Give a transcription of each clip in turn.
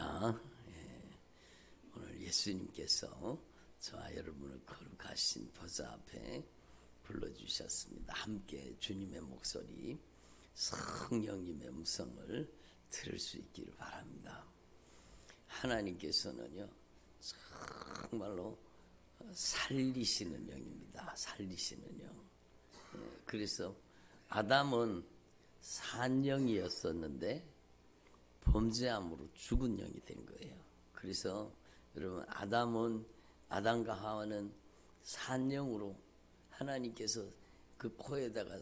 할렐루야. 오늘 예수님께서 저와 여러분을 거룩하신 보좌 앞에 불러주셨습니다. 함께 주님의 목소리, 성령님의 음성을 들을 수 있기를 바랍니다. 하나님께서는요, 정말로 살리시는 영입니다. 살리시는 영. 그래서 아담은 산영이었었는데 범죄함으로 죽은 영이 된 거예요. 그래서 여러분, 아담과 하와는 산영으로 하나님께서 그 코에다가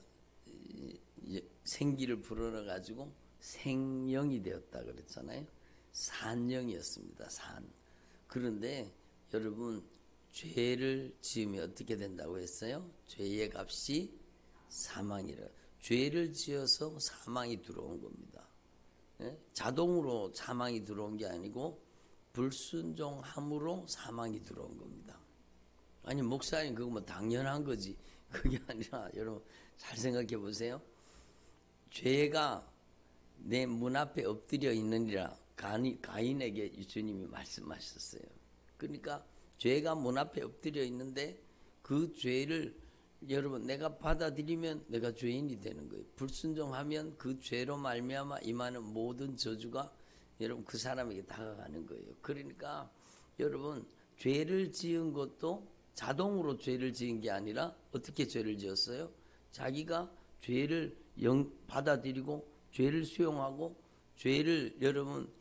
생기를 불어넣어 가지고 생영이 되었다 그랬잖아요. 산영이었습니다. 산. 그런데 여러분, 죄를 지으면 어떻게 된다고 했어요? 죄의 값이 사망이라. 죄를 지어서 사망이 들어온 겁니다. 자동으로 사망이 들어온 게 아니고 불순종함으로 사망이 들어온 겁니다. 아니, 목사님 그거 뭐 당연한 거지. 그게 아니라 여러분 잘 생각해 보세요. 죄가 내 문 앞에 엎드려 있느니라 가인에게 주님이 말씀하셨어요. 그러니까 죄가 문 앞에 엎드려 있는데 그 죄를 여러분 내가 받아들이면 내가 죄인이 되는 거예요. 불순종하면 그 죄로 말미암아 임하는 모든 저주가 여러분 그 사람에게 다가가는 거예요. 그러니까 여러분 죄를 지은 것도 자동으로 죄를 지은 게 아니라 어떻게 죄를 지었어요? 자기가 죄를 받아들이고 죄를 수용하고 죄를 여러분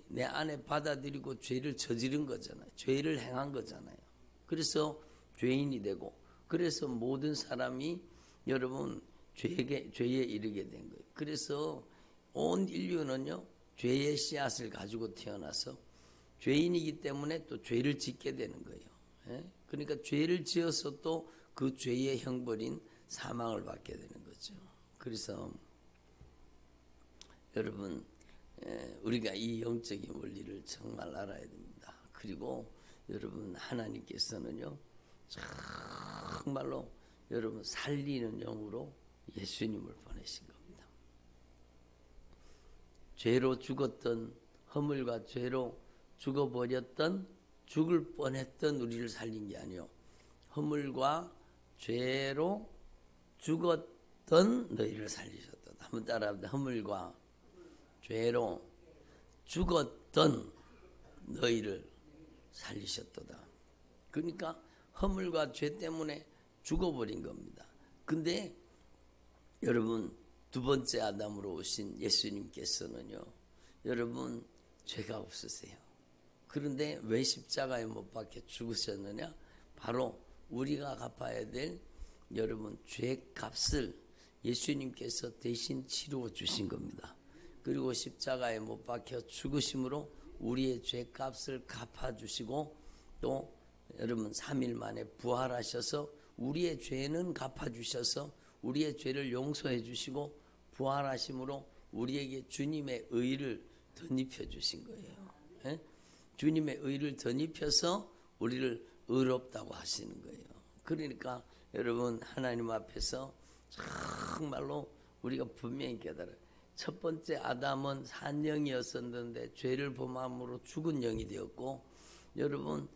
내 안에 받아들이고 죄를 저지른 거잖아요. 죄를 행한 거잖아요. 그래서 죄인이 되고 그래서 모든 사람이 여러분 죄에 이르게 된 거예요. 그래서 온 인류는요 죄의 씨앗을 가지고 태어나서 죄인이기 때문에 또 죄를 짓게 되는 거예요. 그러니까 죄를 지어서 또 그 죄의 형벌인 사망을 받게 되는 거죠. 그래서 여러분 우리가 이 영적인 원리를 정말 알아야 됩니다. 그리고 여러분 하나님께서는요 정말로 여러분 살리는 영으로 예수님을 보내신 겁니다. 죄로 죽었던 허물과 죄로 죽어버렸던 죽을 뻔했던 우리를 살린 게 아니요 허물과 죄로 죽었던 너희를 살리셨다. 한번 따라합니다. 허물과 죄로 죽었던 너희를 살리셨도다. 그러니까 허물과 죄 때문에 죽어버린 겁니다. 근데 여러분 두 번째 아담으로 오신 예수님께서는요 여러분 죄가 없으세요. 그런데 왜 십자가에 못 박혀 죽으셨느냐? 바로 우리가 갚아야 될 여러분 죄값을 예수님께서 대신 치루어 주신 겁니다. 그리고 십자가에 못 박혀 죽으심으로 우리의 죄값을 갚아주시고 또 여러분 3일 만에 부활하셔서 우리의 죄는 갚아주셔서 우리의 죄를 용서해 주시고 부활하심으로 우리에게 주님의 의를 덧입혀 주신 거예요. 주님의 의를 덧입혀서 우리를 의롭다고 하시는 거예요. 그러니까 여러분 하나님 앞에서 정말로 우리가 분명히 깨달아요. 첫 번째 아담은 산영이었었는데 죄를 범함으로 죽은 영이 되었고 여러분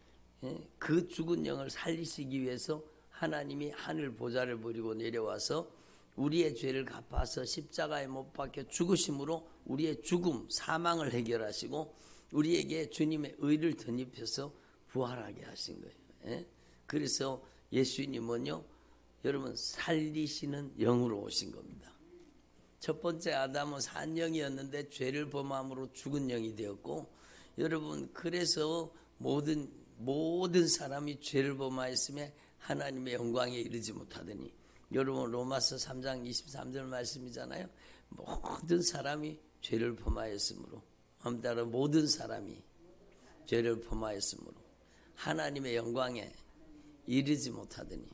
그 죽은 영을 살리시기 위해서 하나님이 하늘 보좌를 버리고 내려와서 우리의 죄를 갚아서 십자가에 못 박혀 죽으심으로 우리의 죽음, 사망을 해결하시고 우리에게 주님의 의를 덧입혀서 부활하게 하신 거예요. 그래서 예수님은요 여러분 살리시는 영으로 오신 겁니다. 첫 번째 아담은 산영이었는데 죄를 범함으로 죽은 영이 되었고 여러분 그래서 모든 사람이 죄를 범하였으며 하나님의 영광에 이르지 못하더니 여러분 로마서 3장 23절 말씀이잖아요. 모든 사람이 죄를 범하였으므로 따라 모든 사람이 죄를 범하였으므로 하나님의 영광에 이르지 못하더니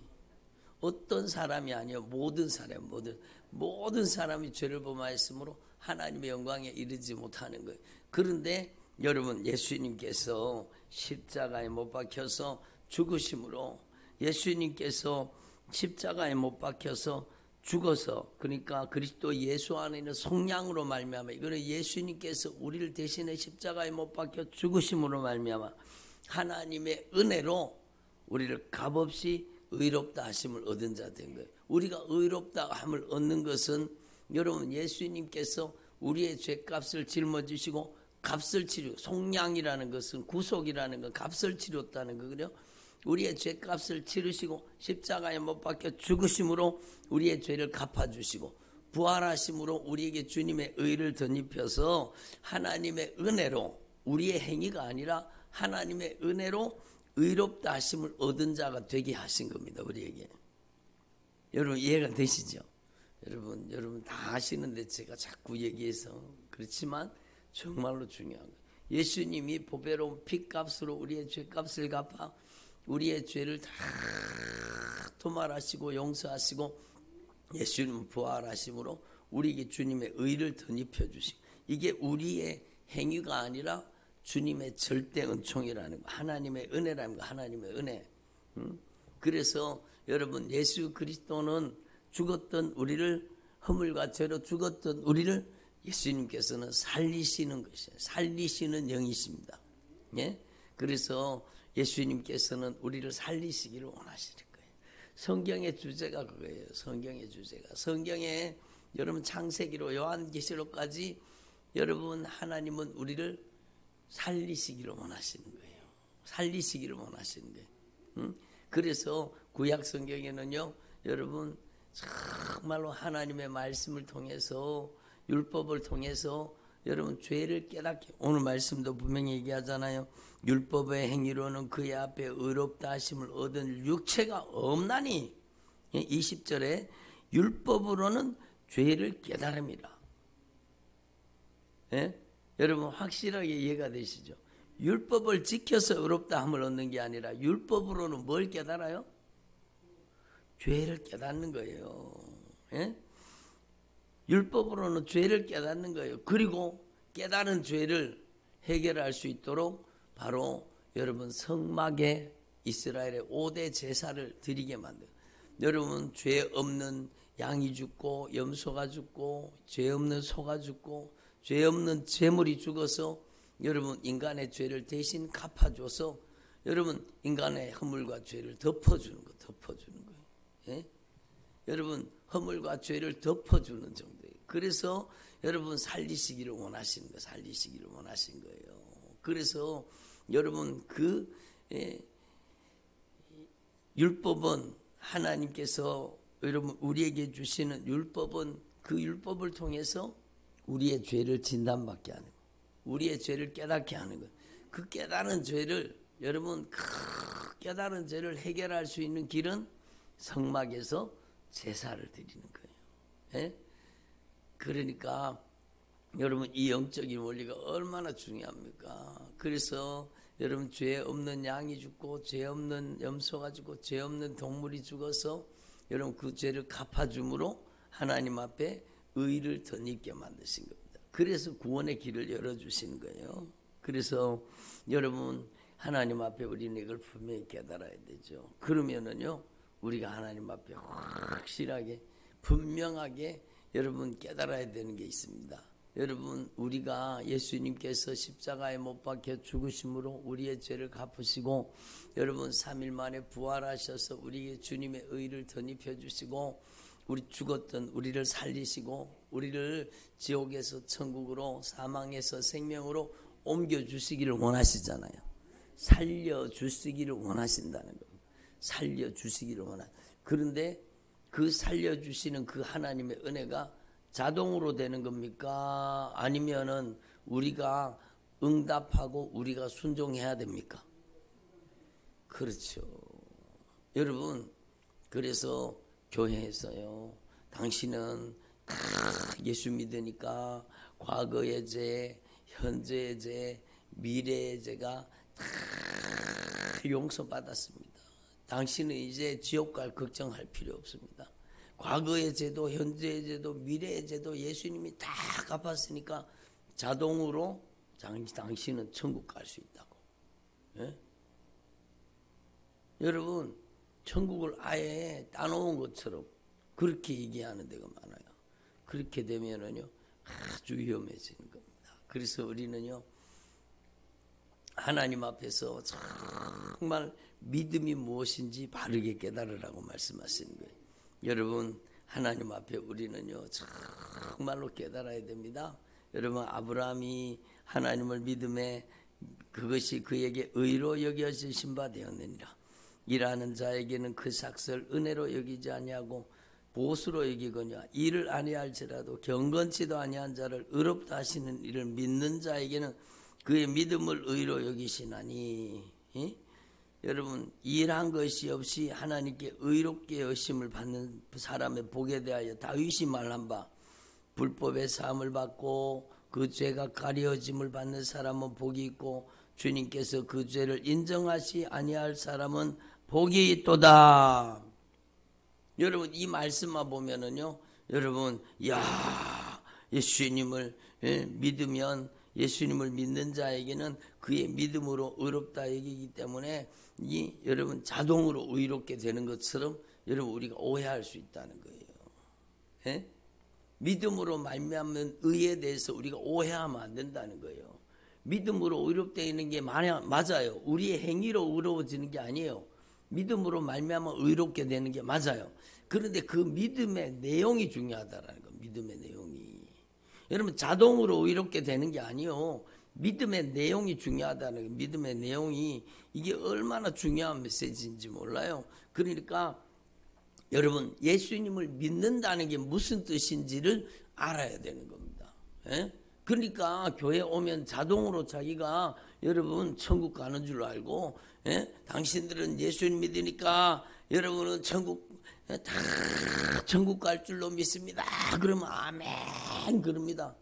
어떤 사람이 아니요 모든 사람이 죄를 범하였으므로 하나님의 영광에 이르지 못하는 거예요. 그런데 여러분 예수님께서 십자가에 못 박혀서 죽으심으로 예수님께서 십자가에 못 박혀서 죽어서, 그러니까 그리스도 예수 안에 있는 속량으로 말미암아, 이거는 예수님께서 우리를 대신해 십자가에 못 박혀 죽으심으로 말미암아 하나님의 은혜로 우리를 값없이 의롭다 하심을 얻은 자 된 거예요. 우리가 의롭다 함을 얻는 것은 여러분 예수님께서 우리의 죄값을 짊어지시고 값을 치르고, 속량이라는 것은 구속이라는 건 값을 치렀다는 거거든요. 우리의 죄값을 치르시고 십자가에 못 박혀 죽으심으로 우리의 죄를 갚아주시고 부활하심으로 우리에게 주님의 의를 덧입혀서 하나님의 은혜로, 우리의 행위가 아니라 하나님의 은혜로 의롭다 하심을 얻은 자가 되게 하신 겁니다. 우리에게. 여러분 이해가 되시죠? 여러분 다 아시는데 제가 자꾸 얘기해서 그렇지만 정말로 중요한 거예요. 예수님이 보배로운 피값으로 우리의 죄값을 갚아 우리의 죄를 다 도말하시고 용서하시고 예수님은 부활하심으로 우리에게 주님의 의를 덧입혀 주시고, 이게 우리의 행위가 아니라 주님의 절대 은총이라는 거, 하나님의 은혜라는 거, 하나님의 은혜. 그래서 여러분 예수 그리스도는 죽었던 우리를, 허물과 죄로 죽었던 우리를 예수님께서는 살리시는 것이에요. 살리시는 영이십니다. 예? 그래서 예수님께서는 우리를 살리시기를 원하시는 거예요. 성경의 주제가 그거예요. 성경의 주제가. 성경에 여러분 창세기로 요한계시록까지 여러분 하나님은 우리를 살리시기를 원하시는 거예요. 살리시기를 원하시는 거예요. 그래서 구약 성경에는요, 여러분 정말로 하나님의 말씀을 통해서, 율법을 통해서 여러분 죄를 깨닫게, 오늘 말씀도 분명히 얘기하잖아요. 율법의 행위로는 그의 앞에 의롭다 하심을 얻은 육체가 없나니, 20절에 율법으로는 죄를 깨달음이라. 예? 여러분 확실하게 이해가 되시죠? 율법을 지켜서 의롭다 함을 얻는 게 아니라 율법으로는 뭘 깨달아요? 죄를 깨닫는 거예요. 예? 율법으로는 죄를 깨닫는 거예요. 그리고 깨달은 죄를 해결할 수 있도록 바로 여러분 성막에 이스라엘의 5대 제사를 드리게 만들어요. 여러분 죄 없는 양이 죽고 염소가 죽고 죄 없는 소가 죽고 죄 없는 제물이 죽어서 여러분 인간의 죄를 대신 갚아줘서 여러분 인간의 허물과 죄를 덮어주는 거예요. 예? 여러분 허물과 죄를 덮어주는 정도예요. 그래서 여러분 살리시기를 원하시는 거예요. 살리시기를 원하신 거예요. 그래서 여러분 율법은 하나님께서 여러분 우리에게 주시는 율법은 그 율법을 통해서 우리의 죄를 진단받게 하는 거예요. 우리의 죄를 깨닫게 하는 거예요. 그 깨달은 죄를 여러분 깨달은 죄를 해결할 수 있는 길은 성막에서 제사를 드리는 거예요. 예? 그러니까 여러분 이 영적인 원리가 얼마나 중요합니까? 그래서 여러분 죄 없는 양이 죽고 죄 없는 염소가 죽고 죄 없는 동물이 죽어서 여러분 그 죄를 갚아줌으로 하나님 앞에 의를 덧입게 만드신 겁니다. 그래서 구원의 길을 열어주신 거예요. 그래서 여러분 하나님 앞에 우리는 이걸 분명히 깨달아야 되죠. 그러면은요 우리가 하나님 앞에 확실하게 분명하게 여러분 깨달아야 되는 게 있습니다. 여러분 우리가 예수님께서 십자가에 못 박혀 죽으심으로 우리의 죄를 갚으시고 여러분 3일 만에 부활하셔서 우리에게 주님의 의를 덧입혀 주시고 우리 죽었던 우리를 살리시고 우리를 지옥에서 천국으로 사망에서 생명으로 옮겨주시기를 원하시잖아요. 살려주시기를 원하신다는 겁니다. 살려주시기를 원하는. 그런데 그 살려주시는 그 하나님의 은혜가 자동으로 되는 겁니까? 아니면은 우리가 응답하고 우리가 순종해야 됩니까? 그렇죠. 여러분 그래서 교회에서요 당신은 예수 믿으니까 과거의 죄, 현재의 죄, 미래의 죄가 다 용서받았습니다. 당신은 이제 지옥 갈 걱정할 필요 없습니다. 과거의 죄도 현재의 죄도 미래의 죄도 예수님이 다 갚았으니까 자동으로 당신은 천국 갈 수 있다고. 예? 여러분 천국을 아예 따놓은 것처럼 그렇게 얘기하는 데가 많아요. 그렇게 되면은요 아주 위험해지는 겁니다. 그래서 우리는요 하나님 앞에서 정말 믿음이 무엇인지 바르게 깨달으라고 말씀하시는 거예요. 여러분 하나님 앞에 우리는요 정말로 깨달아야 됩니다. 여러분 아브라함이 하나님을 믿음에 그것이 그에게 의로 여겨지신 바 되었느니라. 일하는 자에게는 그 삭설 은혜로 여기지 아니하고 보수로 여기거냐. 일을 아니할지라도 경건치도 아니한 자를 의롭다 하시는 이를 믿는 자에게는 그의 믿음을 의로 여기시나니. 여러분 일한 것이 없이 하나님께 의롭게 여심을 받는 사람의 복에 대하여 다윗이 말한 바 불법의 사함을 받고 그 죄가 가려짐을 받는 사람은 복이 있고 주님께서 그 죄를 인정하시 아니할 사람은 복이 있도다. 여러분 이 말씀만 보면은요 여러분 야 예수님을 믿으면 예수님을 믿는 자에게는 그의 믿음으로 의롭다 여기기 때문에 여러분 자동으로 의롭게 되는 것처럼 여러분 우리가 오해할 수 있다는 거예요. 예? 믿음으로 말미암는 의에 대해서 우리가 오해하면 안 된다는 거예요. 믿음으로 의롭되어 있는 게 맞아요. 우리의 행위로 의로워지는 게 아니에요. 믿음으로 말미암아 의롭게 되는 게 맞아요. 그런데 그 믿음의 내용이 중요하다라는 거예요. 믿음의 내용이. 여러분 자동으로 의롭게 되는 게 아니에요. 믿음의 내용이 중요하다는 거예요. 믿음의 내용이 이게 얼마나 중요한 메시지인지 몰라요. 그러니까 여러분 예수님을 믿는다는 게 무슨 뜻인지를 알아야 되는 겁니다. 예? 그러니까 교회 오면 자동으로 자기가 여러분 천국 가는 줄 알고 당신들은 예수님 믿으니까 여러분은 천국 다 천국 갈 줄로 믿습니다. 그러면 아멘 그럽니다.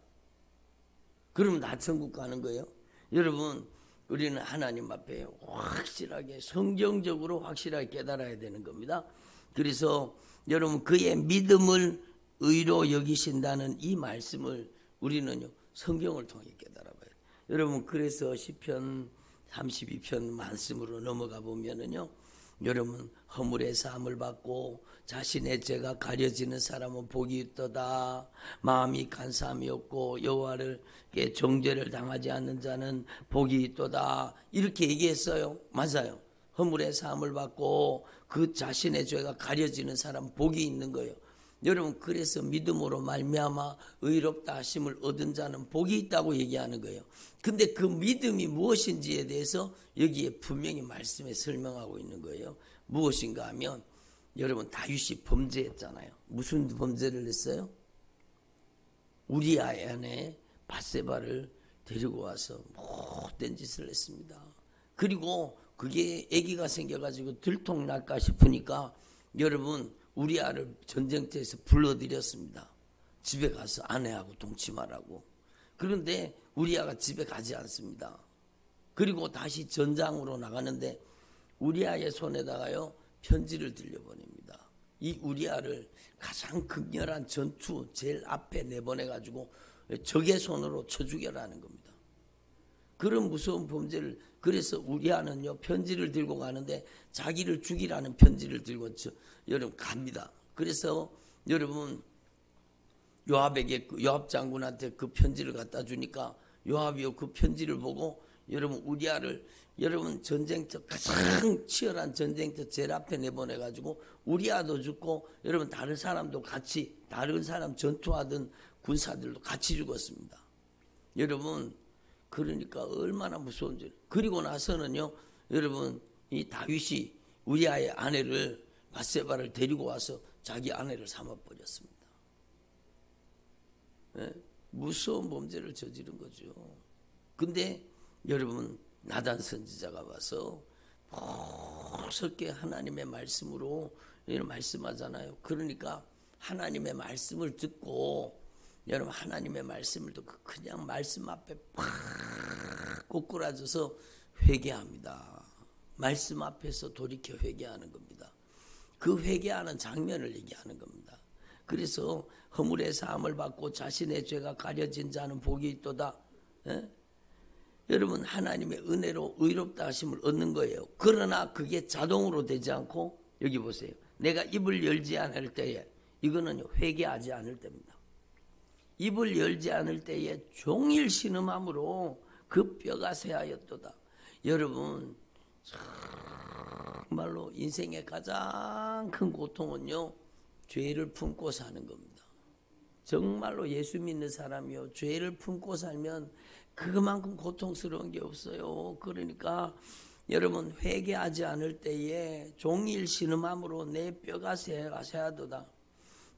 그러면 다 천국 가는 거예요. 여러분 우리는 하나님 앞에 확실하게 성경적으로 확실하게 깨달아야 되는 겁니다. 그래서 여러분 그의 믿음을 의로 여기신다는 이 말씀을 우리는요 성경을 통해 깨달아봐요. 여러분 그래서 시편 32편 말씀으로 넘어가 보면은요 여러분 허물의 사함을 받고 자신의 죄가 가려지는 사람은 복이 있도다. 마음이 간사함이 없고 여호와께 정죄를 당하지 않는 자는 복이 있도다. 이렇게 얘기했어요. 맞아요. 허물의 사함을 받고 그 자신의 죄가 가려지는 사람 복이 있는 거예요. 여러분 그래서 믿음으로 말미암아 의롭다 하심을 얻은 자는 복이 있다고 얘기하는 거예요. 근데 그 믿음이 무엇인지에 대해서 여기에 분명히 말씀에 설명하고 있는 거예요. 무엇인가 하면 여러분 다윗이 범죄했잖아요. 무슨 범죄를 했어요? 우리아 안에 밧세바를 데리고 와서 못된 짓을 했습니다. 그리고 그게 아기가 생겨가지고 들통날까 싶으니까 여러분 우리아를 전쟁터에서 불러들였습니다. 집에 가서 아내하고 동침하라고. 그런데 우리아가 집에 가지 않습니다. 그리고 다시 전장으로 나가는데 우리아의 손에다가요 편지를 들려보냅니다. 이 우리아를 가장 극렬한 전투 제일 앞에 내보내가지고 적의 손으로 쳐 죽여라는 겁니다. 그런 무서운 범죄를. 그래서 우리아는요 편지를 들고 가는데 자기를 죽이라는 편지를 들고 여러분 갑니다. 그래서 여러분 요압에게 요압 장군한테 그 편지를 갖다 주니까 요압이요 그 편지를 보고 여러분 우리아를 여러분 전쟁터 가장 치열한 전쟁터 제일 앞에 내보내가지고 우리아도 죽고 여러분 다른 사람도 같이 다른 사람 전투하던 군사들도 같이 죽었습니다. 여러분 그러니까 얼마나 무서운지. 그리고 나서는요 여러분 이 다윗이 우리아의 아내를 밧세바를 데리고 와서 자기 아내를 삼아버렸습니다. 네? 무서운 범죄를 저지른 거죠. 근데 여러분 나단 선지자가 와서 무섭게 하나님의 말씀으로 이런 말씀하잖아요. 그러니까 하나님의 말씀을 듣고 여러분 하나님의 말씀을 듣고 그냥 말씀 앞에 팍 꼬꾸라져서 회개합니다. 말씀 앞에서 돌이켜 회개하는 겁니다. 그 회개하는 장면을 얘기하는 겁니다. 그래서 허물의 사함을 받고 자신의 죄가 가려진 자는 복이 있도다. 예? 여러분 하나님의 은혜로 의롭다 하심을 얻는 거예요. 그러나 그게 자동으로 되지 않고 여기 보세요. 내가 입을 열지 않을 때에 이거는 회개하지 않을 때입니다. 입을 열지 않을 때에 종일 신음함으로 그 뼈가 쇠하였도다. 여러분 정말로 인생의 가장 큰 고통은요, 죄를 품고 사는 겁니다. 정말로 예수 믿는 사람이요, 죄를 품고 살면 그만큼 고통스러운 게 없어요. 그러니까 여러분 회개하지 않을 때에 종일 신음함으로 내 뼈가 쇠하도다.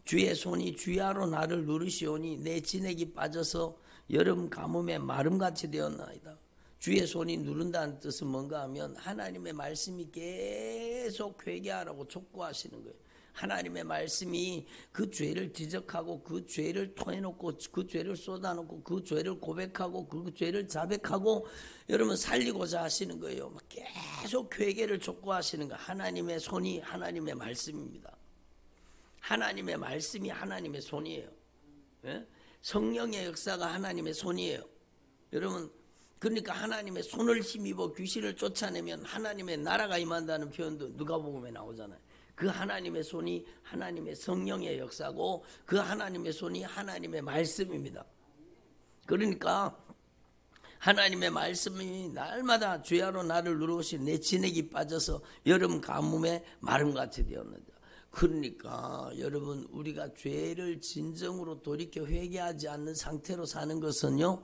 주의 손이 주야로 나를 누르시오니 내 진액이 빠져서 여름 가뭄에 마름같이 되었나이다. 주의 손이 누른다는 뜻은 뭔가 하면 하나님의 말씀이 계속 회개하라고 촉구하시는 거예요. 하나님의 말씀이 그 죄를 지적하고 그 죄를 토해놓고 그 죄를 쏟아놓고 그 죄를 고백하고 그 죄를 자백하고 여러분 살리고자 하시는 거예요. 계속 회개를 촉구하시는 거예요. 하나님의 손이 하나님의 말씀입니다. 하나님의 말씀이 하나님의 손이에요. 예? 성령의 역사가 하나님의 손이에요. 여러분 그러니까 하나님의 손을 힘입어 귀신을 쫓아내면 하나님의 나라가 임한다는 표현도 누가복음에 나오잖아요. 그 하나님의 손이 하나님의 성령의 역사고 그 하나님의 손이 하나님의 말씀입니다. 그러니까 하나님의 말씀이 날마다 주야로 나를 누르신 내 진액이 빠져서 여름 가뭄에 마름같이 되었는데, 그러니까 여러분 우리가 죄를 진정으로 돌이켜 회개하지 않는 상태로 사는 것은요,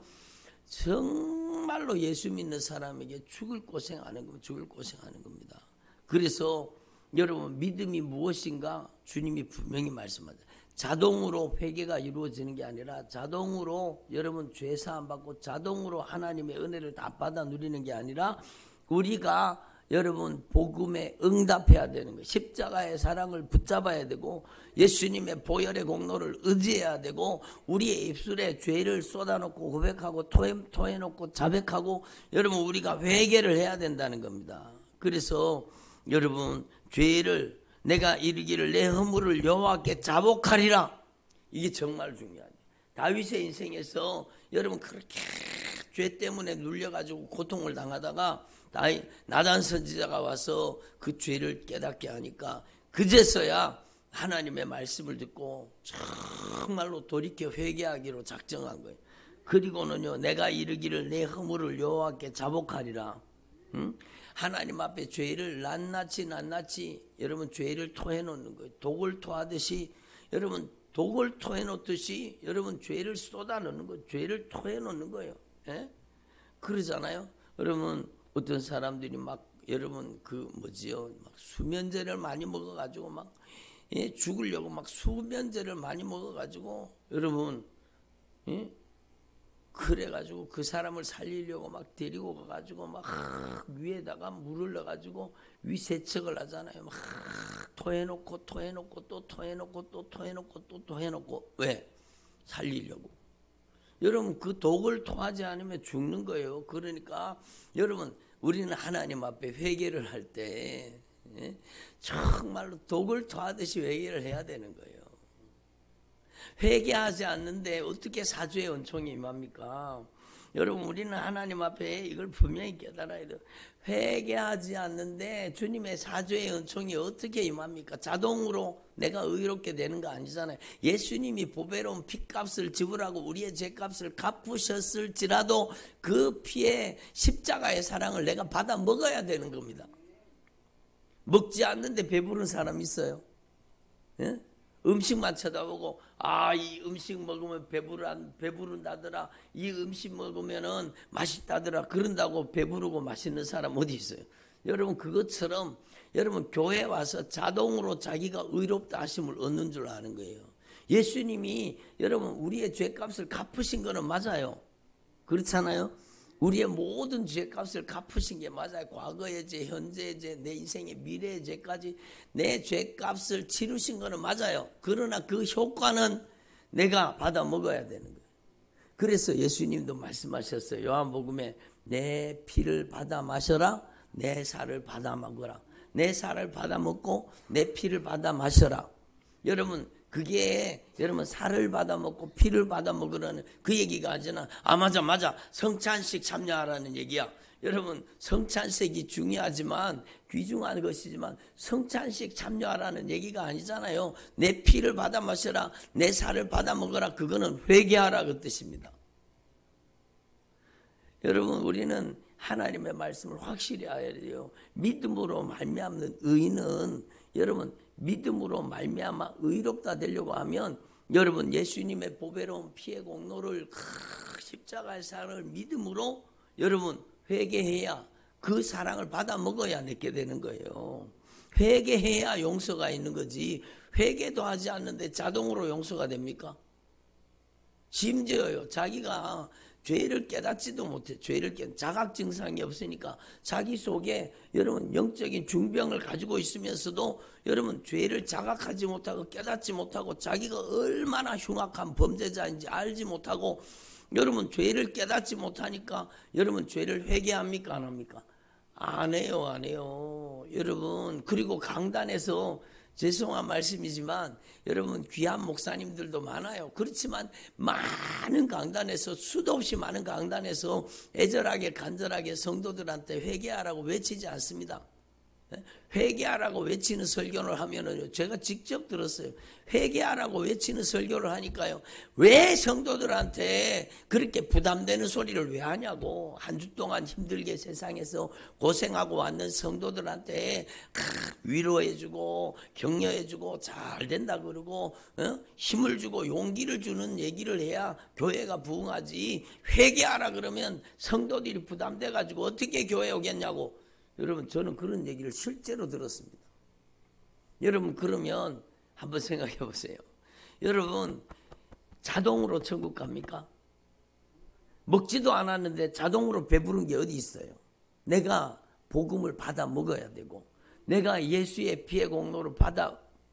정말로 예수 믿는 사람에게 죽을 고생하는 겁니다. 그래서 여러분 믿음이 무엇인가 주님이 분명히 말씀하죠. 자동으로 회개가 이루어지는 게 아니라 자동으로 여러분 죄 사함 받고 자동으로 하나님의 은혜를 다 받아 누리는 게 아니라 우리가 여러분 복음에 응답해야 되는 거예요. 십자가의 사랑을 붙잡아야 되고 예수님의 보혈의 공로를 의지해야 되고 우리의 입술에 죄를 쏟아놓고 고백하고 토해놓고 자백하고 여러분 우리가 회개를 해야 된다는 겁니다. 그래서 여러분 죄를 내가 이르기를 내 허물을 여호와께 자복하리라, 이게 정말 중요하죠. 다윗의 인생에서 여러분 그렇게 죄 때문에 눌려가지고 고통을 당하다가 나단 선지자가 와서 그 죄를 깨닫게 하니까 그제서야 하나님의 말씀을 듣고 정말로 돌이켜 회개하기로 작정한 거예요. 그리고는요, 내가 이르기를 내 허물을 여호와께 자복하리라. 하나님 앞에 죄를 낱낱이 여러분 죄를 토해놓는 거예요. 독을 토하듯이 여러분 독을 토해놓듯이 여러분 죄를 쏟아놓는 거예요. 죄를 토해놓는 거예요. 예? 그러잖아요. 여러분 어떤 사람들이 막 여러분 막 수면제를 많이 먹어가지고 막 죽으려고 막 수면제를 많이 먹어가지고 여러분 그래가지고 그 사람을 살리려고 막 데리고 가가지고 막 위에다가 물을 넣어가지고 위 세척을 하잖아요. 막 토해놓고 또 토해놓고 또 토해놓고 또 토해놓고 왜? 살리려고. 여러분 그 독을 토하지 않으면 죽는 거예요. 그러니까 여러분 우리는 하나님 앞에 회개를 할 때 정말로 독을 토하듯이 회개를 해야 되는 거예요. 회개하지 않는데 어떻게 사죄의 은총이 임합니까? 여러분 우리는 하나님 앞에 이걸 분명히 깨달아야 돼요. 회개하지 않는데 주님의 사죄의 은총이 어떻게 임합니까? 자동으로 내가 의롭게 되는 거 아니잖아요. 예수님이 보배로운 피값을 지불하고 우리의 죄값을 갚으셨을지라도 그 피에 십자가의 사랑을 내가 받아 먹어야 되는 겁니다. 먹지 않는데 배부른 사람 있어요? 예? 음식만 쳐다보고 이 음식 먹으면 배부른다더라, 이 음식 먹으면은 맛있다더라 그런다고 배부르고 맛있는 사람 어디 있어요? 여러분 그것처럼 여러분 교회 와서 자동으로 자기가 의롭다 하심을 얻는 줄 아는 거예요. 예수님이 여러분 우리의 죄값을 갚으신 거는 맞아요. 그렇잖아요. 우리의 모든 죄값을 갚으신 게 맞아요. 과거의 죄, 현재의 죄, 내 인생의 미래의 죄까지 내 죄값을 치르신 거는 맞아요. 그러나 그 효과는 내가 받아 먹어야 되는 거예요. 그래서 예수님도 말씀하셨어요. 요한복음에 내 피를 받아 마셔라, 내 살을 받아 먹어라. 내 살을 받아 먹고 내 피를 받아 마셔라. 여러분 그게 여러분 살을 받아 먹고 피를 받아 먹으라는 그 얘기가 아니라 맞아 성찬식 참여하라는 얘기야. 여러분 성찬식이 중요하지만 귀중한 것이지만 성찬식 참여하라는 얘기가 아니잖아요. 내 피를 받아 마셔라, 내 살을 받아 먹어라. 그거는 회개하라 그 뜻입니다. 여러분 우리는 하나님의 말씀을 확실히 알아야 돼요. 믿음으로 말미암는 의는 여러분 믿음으로 말미암아 의롭다 되려고 하면 여러분 예수님의 보배로운 피의 공로를 십자가의 사랑을 믿음으로 여러분 회개해야 그 사랑을 받아 먹어야 내게 되는 거예요. 회개해야 용서가 있는 거지 회개도 하지 않는데 자동으로 용서가 됩니까? 심지어요 자기가 죄를 깨닫지도 못해. 자각 증상이 없으니까 자기 속에 여러분 영적인 중병을 가지고 있으면서도 여러분 죄를 자각하지 못하고 깨닫지 못하고 자기가 얼마나 흉악한 범죄자인지 알지 못하고 여러분 죄를 깨닫지 못하니까 여러분 죄를 회개합니까 안 합니까? 안 해요. 여러분 그리고 강단에서 죄송한 말씀이지만 여러분 귀한 목사님들도 많아요. 그렇지만 많은 강단에서 수도 없이 많은 강단에서 애절하게 간절하게 성도들한테 회개하라고 외치지 않습니다. 회개하라고 외치는 설교를 하면은요, 제가 직접 들었어요. 회개하라고 외치는 설교를 하니까요, 왜 성도들한테 그렇게 부담되는 소리를 왜 하냐고. 한 주 동안 힘들게 세상에서 고생하고 왔는 성도들한테 위로해주고 격려해주고 잘 된다 그러고 힘을 주고 용기를 주는 얘기를 해야 교회가 부흥하지. 회개하라 그러면 성도들이 부담돼가지고 어떻게 교회 오겠냐고. 여러분 저는 그런 얘기를 실제로 들었습니다. 여러분 그러면 한번 생각해 보세요. 여러분 자동으로 천국 갑니까? 먹지도 않았는데 자동으로 배부른 게 어디 있어요? 내가 복음을 받아 먹어야 되고 내가 예수의 피의 공로를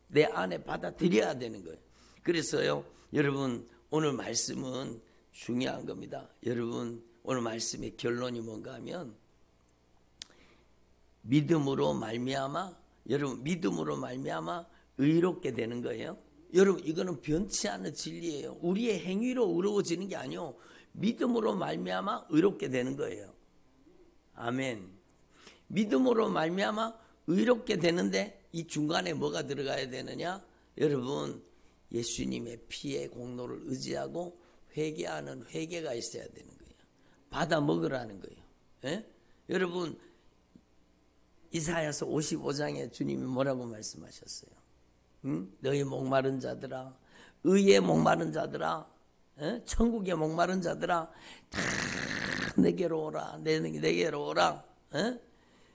내 안에 받아들여야 되는 거예요. 그래서요 여러분 오늘 말씀은 중요한 겁니다. 여러분 오늘 말씀의 결론이 뭔가 하면 믿음으로 말미암아 의롭게 되는 거예요. 여러분 이거는 변치 않는 진리예요. 우리의 행위로 의로워지는 게 아니요. 믿음으로 말미암아 의롭게 되는 거예요. 아멘. 믿음으로 말미암아 의롭게 되는데 이 중간에 뭐가 들어가야 되느냐? 여러분 예수님의 피의 공로를 의지하고 회개하는 회개가 있어야 되는 거예요. 받아 먹으라는 거예요. 예? 여러분 이사야서 55장에 주님이 뭐라고 말씀하셨어요? 너희 목마른 자들아, 의에 목마른 자들아, 천국에 목마른 자들아, 다 내게로 오라, 내게로 오라.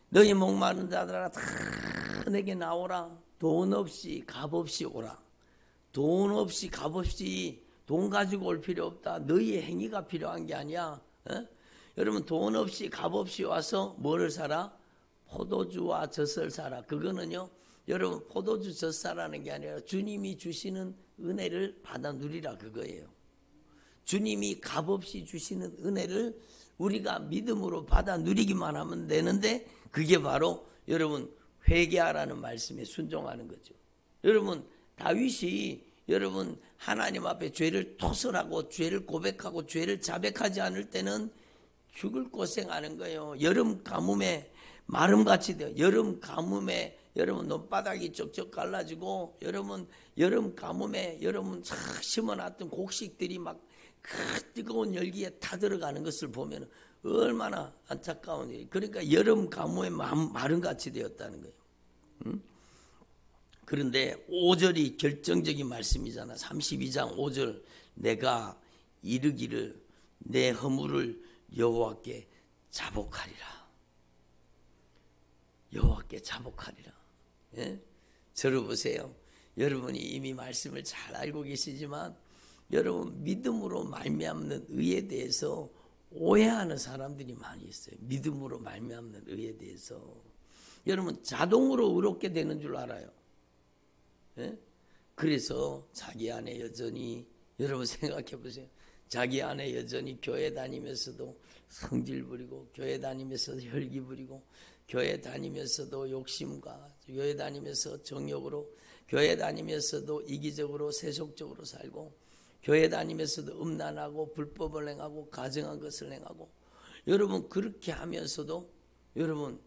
너희 목마른 자들아, 다 내게 나오라. 돈 없이 값 없이 오라. 돈 없이 값 없이 돈 가지고 올 필요 없다. 너희의 행위가 필요한 게 아니야. 여러분 돈 없이 값 없이 와서 뭐를 사라? 포도주와 젖을 사라. 그거는요 여러분 포도주 젖 사라는 게 아니라 주님이 주시는 은혜를 받아 누리라 그거예요. 주님이 값없이 주시는 은혜를 우리가 믿음으로 받아 누리기만 하면 되는데 그게 바로 여러분 회개하라는 말씀에 순종하는 거죠. 여러분 다윗이 여러분 하나님 앞에 죄를 토설하고 죄를 고백하고 죄를 자백하지 않을 때는 죽을 고생하는 거예요. 여름 가뭄에 마름같이 돼요. 여름 가뭄에 여러분 논바닥이 쪽쪽 갈라지고 여름 가뭄에 여러분 싹 심어놨던 곡식들이 막 그 뜨거운 열기에 타들어가는 것을 보면 얼마나 안타까운 일이. 그러니까 여름 가뭄에 마름같이 되었다는 거예요. 그런데 5절이 결정적인 말씀이잖아. 32장 5절 내가 이르기를 내 허물을 여호와께 자복하리라. 여호와께 자복하리라. 예? 저를 보세요. 여러분이 이미 말씀을 잘 알고 계시지만 여러분 믿음으로 말미암는 의에 대해서 오해하는 사람들이 많이 있어요. 믿음으로 말미암는 의에 대해서 여러분 자동으로 의롭게 되는 줄 알아요. 예? 그래서 자기 안에 여전히 여러분 생각해 보세요. 자기 안에 여전히 교회 다니면서도 성질 부리고 교회 다니면서도 혈기 부리고 교회 다니면서도 욕심과 교회 다니면서 정욕으로 교회 다니면서도 이기적으로 세속적으로 살고 교회 다니면서도 음란하고 불법을 행하고 가증한 것을 행하고 여러분 그렇게 하면서도 여러분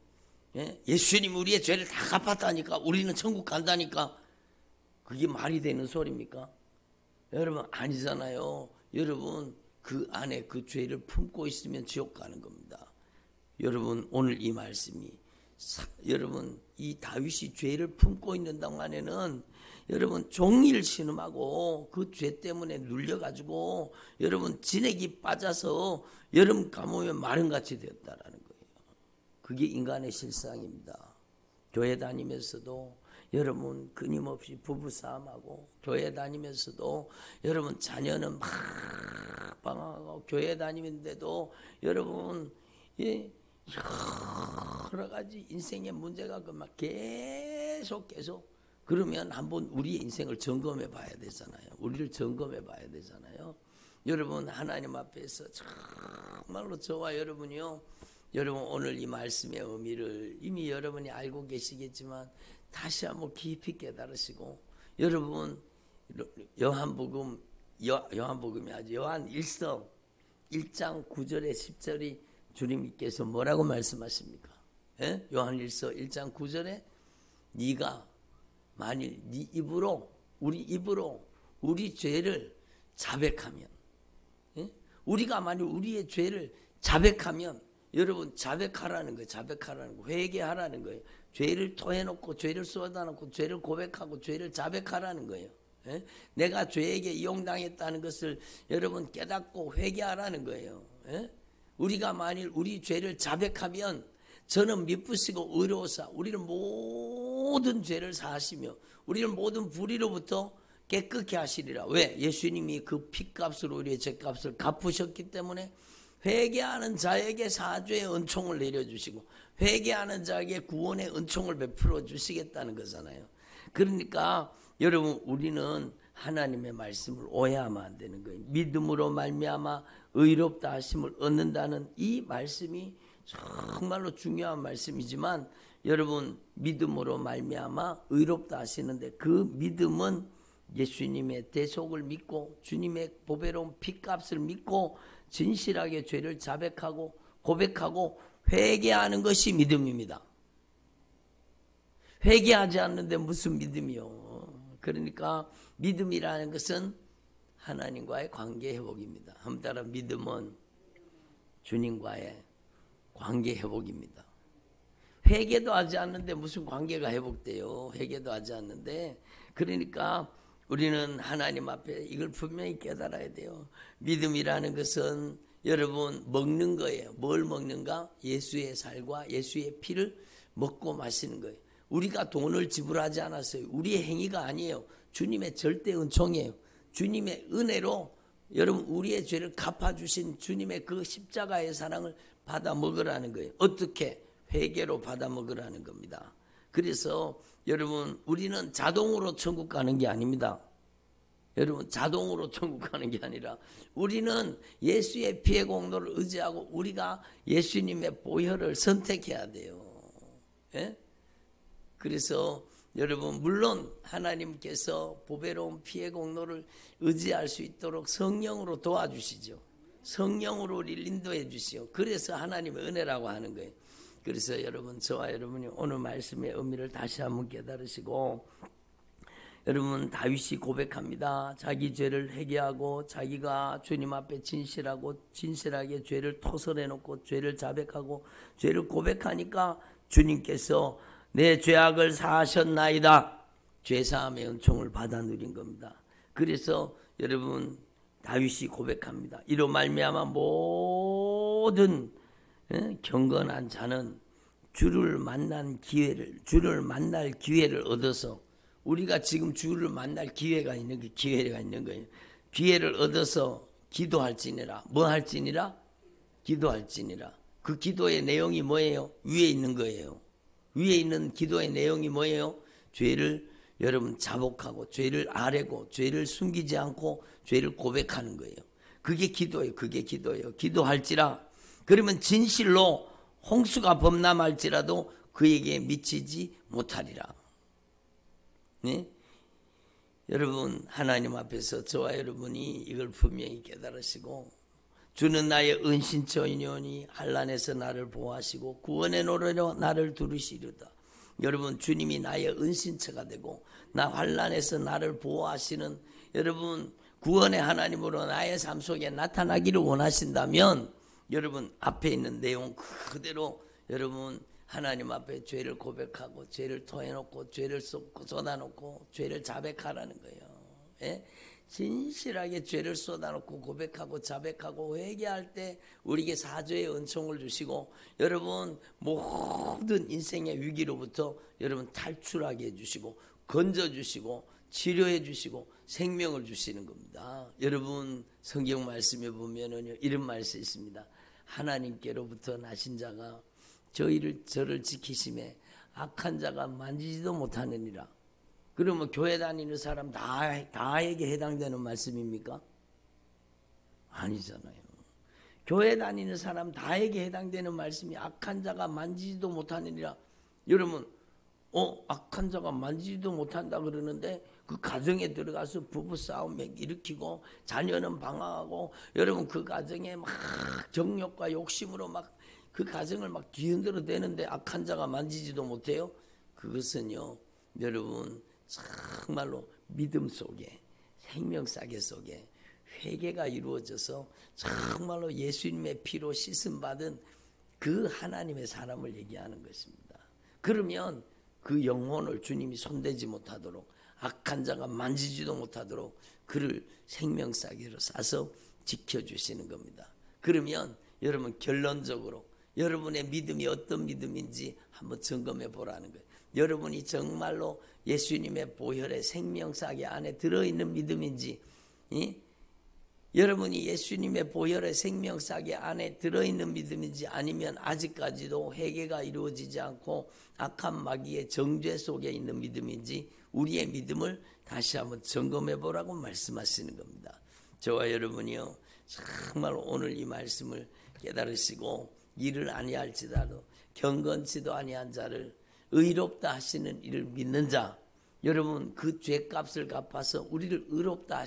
예수님 우리의 죄를 다 갚았다니까 우리는 천국 간다니까 그게 말이 되는 소리입니까? 여러분 아니잖아요. 여러분 그 안에 그 죄를 품고 있으면 지옥 가는 겁니다. 여러분 오늘 이 말씀이 여러분 이 다윗이 죄를 품고 있는 동안에는 여러분 종일 신음하고 그 죄 때문에 눌려가지고 여러분 진액이 빠져서 여름 감으면 마른같이 되었다라는 거예요. 그게 인간의 실상입니다. 교회 다니면서도 여러분 끊임없이 부부싸움하고 교회 다니면서도 여러분 자녀는 막 방황하고 교회 다니는데도 여러분 여러 가지 인생의 문제가 막 계속 그러면 한번 우리의 인생을 점검해 봐야 되잖아요. 우리를 점검해 봐야 되잖아요. 여러분 하나님 앞에서 정말로 저와 여러분이요. 여러분 오늘 이 말씀의 의미를 이미 여러분이 알고 계시겠지만 다시 한번 깊이 깨달으시고 여러분 요한복음이 아주 요한 1서 1장 9절에 10절이 주님께서 뭐라고 말씀하십니까? 요한 1서 1장 9절에 네가 만일 네 입으로 우리 죄를 자백하면 우리가 만일 우리의 죄를 자백하면 여러분 자백하라는 거예요. 회개하라는 거예요. 죄를 토해놓고 죄를 쏟아놓고 죄를 고백하고 죄를 자백하라는 거예요. 내가 죄에게 이용당했다는 것을 여러분 깨닫고 회개하라는 거예요. 우리가 만일 우리 죄를 자백하면 저는 미쁘시고 의로우사 우리는 모든 죄를 사하시며 우리는 모든 불의로부터 깨끗게 하시리라. 왜? 예수님이 그 피값으로 우리의 죄값을 갚으셨기 때문에 회개하는 자에게 사죄의 은총을 내려주시고 회개하는 자에게 구원의 은총을 베풀어 주시겠다는 거잖아요. 그러니까 여러분 우리는 하나님의 말씀을 오해하면 안 되는 거예요. 믿음으로 말미암아 의롭다 하심을 얻는다는 이 말씀이 정말로 중요한 말씀이지만 여러분 믿음으로 말미암아 의롭다 하시는데 그 믿음은 예수님의 대속을 믿고 주님의 보배로운 피값을 믿고 진실하게 죄를 자백하고 고백하고 회개하는 것이 믿음입니다. 회개하지 않는데 무슨 믿음이요. 그러니까 믿음이라는 것은 하나님과의 관계 회복입니다. 한번 따라 믿음은 주님과의 관계 회복입니다. 회개도 하지 않는데 무슨 관계가 회복돼요. 회개도 하지 않는데. 그러니까 우리는 하나님 앞에 이걸 분명히 깨달아야 돼요. 믿음이라는 것은 여러분 먹는 거예요. 뭘 먹는가? 예수의 살과 예수의 피를 먹고 마시는 거예요. 우리가 돈을 지불하지 않았어요. 우리의 행위가 아니에요. 주님의 절대 은총이에요. 주님의 은혜로 여러분 우리의 죄를 갚아주신 주님의 그 십자가의 사랑을 받아 먹으라는 거예요. 어떻게? 회개로 받아 먹으라는 겁니다. 그래서 여러분 우리는 자동으로 천국 가는 게 아닙니다. 여러분 자동으로 천국 가는 게 아니라 우리는 예수의 피의 공로를 의지하고 우리가 예수님의 보혈을 선택해야 돼요. 예? 그래서 여러분 물론 하나님께서 보배로운 피의 공로를 의지할 수 있도록 성령으로 도와주시죠. 성령으로 우리를 인도해 주시오. 그래서 하나님의 은혜라고 하는 거예요. 그래서 여러분 저와 여러분이 오늘 말씀의 의미를 다시 한번 깨달으시고 여러분 다윗이 고백합니다. 자기 죄를 회개하고 자기가 주님 앞에 진실하게 죄를 토설해놓고 죄를 자백하고 죄를 고백하니까 주님께서 내 죄악을 사하셨나이다. 죄사함의 은총을 받아 누린 겁니다. 그래서 여러분 다윗이 고백합니다. 이로 말미암아 모든 경건한 자는 주를 만날 기회를 얻어서 우리가 지금 주를 만날 기회가 있는 거예요. 기회를 얻어서 기도할지니라. 뭐 할지니라? 기도할지니라. 그 기도의 내용이 뭐예요? 위에 있는 거예요. 위에 있는 기도의 내용이 뭐예요? 죄를 여러분 자복하고 죄를 아뢰고 죄를 숨기지 않고 죄를 고백하는 거예요. 그게 기도예요. 기도할지라. 그러면 진실로 홍수가 범람할지라도 그에게 미치지 못하리라. 네? 여러분 하나님 앞에서 저와 여러분이 이걸 분명히 깨달으시고 주는 나의 은신처이니 환난에서 나를 보호하시고 구원의 노래로 나를 두르시리로다. 여러분, 주님이 나의 은신처가 되고 나 환난에서 나를 보호하시는 여러분 구원의 하나님으로 나의 삶 속에 나타나기를 원하신다면 여러분 앞에 있는 내용 그대로 여러분 하나님 앞에 죄를 고백하고 죄를 토해놓고 죄를 쏟아놓고 죄를 자백하라는 거예요. 예? 진실하게 죄를 쏟아놓고 고백하고 자백하고 회개할 때 우리에게 사죄의 은총을 주시고 여러분 모든 인생의 위기로부터 여러분 탈출하게 해주시고 건져주시고 치료해 주시고 생명을 주시는 겁니다. 여러분 성경 말씀에 보면은요 이런 말씀이 있습니다. 하나님께로부터 나신 자가 저를 지키심에 악한 자가 만지지도 못하느니라. 그러면 교회 다니는 사람 다에게 해당되는 말씀입니까? 아니잖아요. 교회 다니는 사람 다에게 해당되는 말씀이 악한 자가 만지지도 못하느니라. 여러분 악한 자가 만지지도 못한다 그러는데 그 가정에 들어가서 부부싸움 일으키고 자녀는 방황하고 여러분 그 가정에 막 정욕과 욕심으로 막 그 가정을 막 뒤흔들어 대는데 악한 자가 만지지도 못해요? 그것은요 여러분 정말로 믿음 속에 생명사계 속에 회개가 이루어져서 정말로 예수님의 피로 씻음받은 그 하나님의 사람을 얘기하는 것입니다. 그러면 그 영혼을 주님이 손대지 못하도록 악한 자가 만지지도 못하도록 그를 생명사계로 싸서 지켜주시는 겁니다. 그러면 여러분 결론적으로 여러분의 믿음이 어떤 믿음인지 한번 점검해 보라는 거예요. 여러분이 정말로 예수님의 보혈의 생명사계 안에 들어있는 믿음인지 여러분이 예수님의 보혈의 생명사계 안에 들어있는 믿음인지 아니면 아직까지도 회개가 이루어지지 않고 악한 마귀의 정죄 속에 있는 믿음인지 우리의 믿음을 다시 한번 점검해 보라고 말씀하시는 겁니다. 저와 여러분이요 정말 오늘 이 말씀을 깨달으시고 이를 아니할지라도 경건치도 아니한 자를 의롭다 하시는 이를 믿는 자 여러분 그 죄값을 갚아서 우리를 의롭다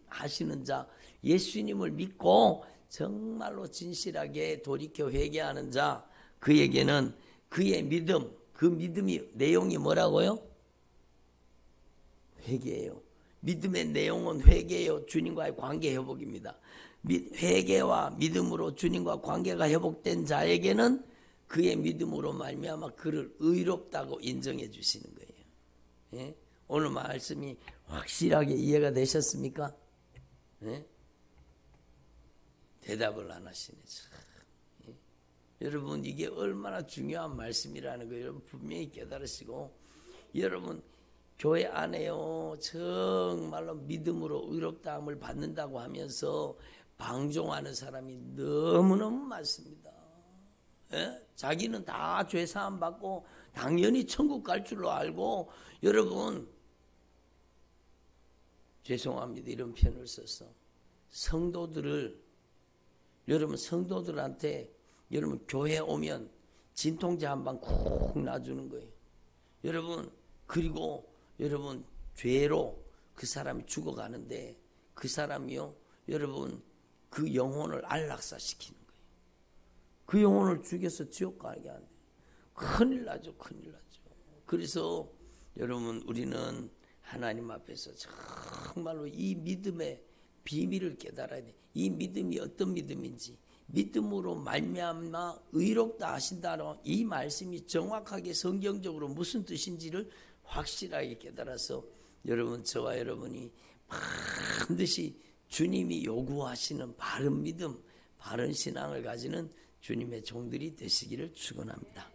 하시는 자 예수님을 믿고 정말로 진실하게 돌이켜 회개하는 자 그에게는 그의 믿음 그 믿음이 내용이 뭐라고요? 회개예요. 믿음의 내용은 회개예요. 주님과의 관계 회복입니다. 회개와 믿음으로 주님과 관계가 회복된 자에게는 그의 믿음으로 말미암아 그를 의롭다고 인정해 주시는 거예요. 예? 오늘 말씀이 확실하게 이해가 되셨습니까? 예? 대답을 안 하시네. 예? 여러분 이게 얼마나 중요한 말씀이라는 거 여러분 분명히 깨달으시고 여러분 교회 안에요 정말로 믿음으로 의롭다함을 받는다고 하면서 방종하는 사람이 너무너무 많습니다. 예? 자기는 다 죄사함 받고 당연히 천국 갈 줄로 알고 여러분 죄송합니다 이런 표현을 써서 성도들을 여러분 성도들한테 여러분 교회 오면 진통제 한 방 콕 놔주는 거예요. 여러분 그리고 여러분 죄로 그 사람이 죽어가는데 그 사람이요 여러분 그 영혼을 안락사시키는 거예요. 그 영혼을 죽여서 지옥 가게 하는데 큰일 나죠. 큰일 나죠. 그래서 여러분 우리는 하나님 앞에서 정말로 이 믿음의 비밀을 깨달아야 돼. 이 믿음이 어떤 믿음인지 믿음으로 말미암아 의롭다 하신다는 이 말씀이 정확하게 성경적으로 무슨 뜻인지를 확실하게 깨달아서 여러분 저와 여러분이 반드시 주님이 요구하시는 바른 믿음, 바른 신앙을 가지는 주님의 종들이 되시기를 축원합니다.